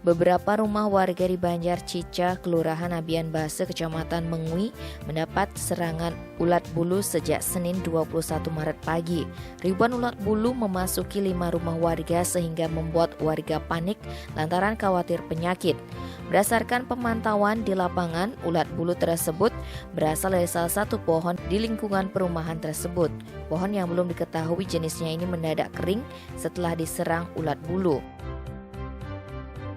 Beberapa rumah warga di Banjar Cica, Kelurahan Abian Base, Kecamatan Mengwi mendapat serangan ulat bulu sejak Senin 21 Maret pagi. Ribuan ulat bulu memasuki 5 rumah warga sehingga membuat warga panik lantaran khawatir penyakit. Berdasarkan pemantauan di lapangan, ulat bulu tersebut berasal dari salah satu pohon di lingkungan perumahan tersebut. Pohon yang belum diketahui jenisnya ini mendadak kering setelah diserang ulat bulu.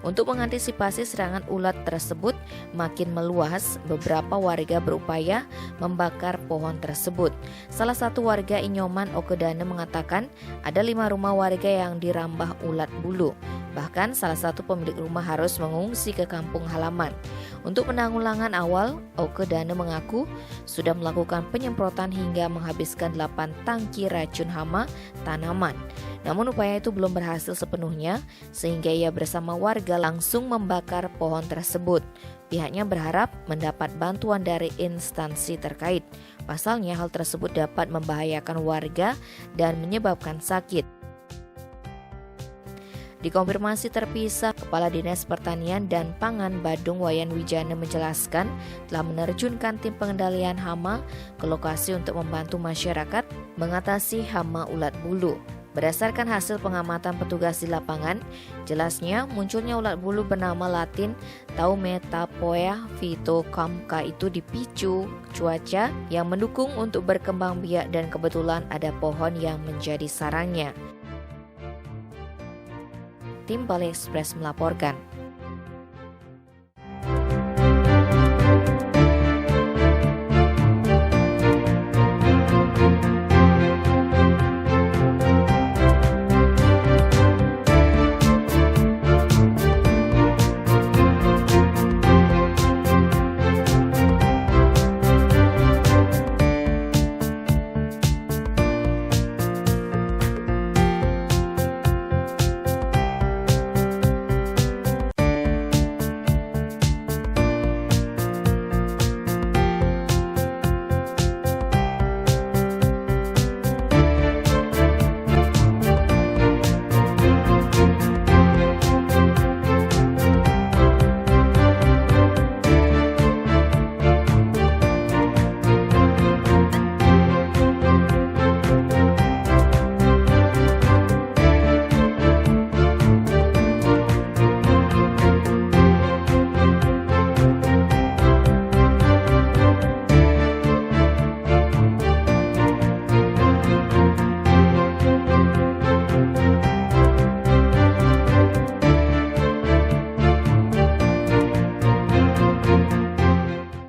Untuk mengantisipasi serangan ulat tersebut makin meluas, beberapa warga berupaya membakar pohon tersebut. Salah satu warga Inyoman Okedane mengatakan ada 5 rumah warga yang dirambah ulat bulu. Bahkan salah satu pemilik rumah harus mengungsi ke kampung halaman. Untuk penanggulangan awal, Okedane mengaku sudah melakukan penyemprotan hingga menghabiskan 8 tangki racun hama tanaman. Namun upaya itu belum berhasil sepenuhnya sehingga ia bersama warga langsung membakar pohon tersebut. Pihaknya berharap mendapat bantuan dari instansi terkait. Pasalnya hal tersebut dapat membahayakan warga dan menyebabkan sakit. Dikonfirmasi terpisah, Kepala Dinas Pertanian dan Pangan Badung Wayan Wijana menjelaskan telah menerjunkan tim pengendalian hama ke lokasi untuk membantu masyarakat mengatasi hama ulat bulu. Berdasarkan hasil pengamatan petugas di lapangan, jelasnya munculnya ulat bulu bernama Latin Taumetapoea phytocamca itu dipicu cuaca yang mendukung untuk berkembang biak dan kebetulan ada pohon yang menjadi sarangnya. Tim Bali Express melaporkan.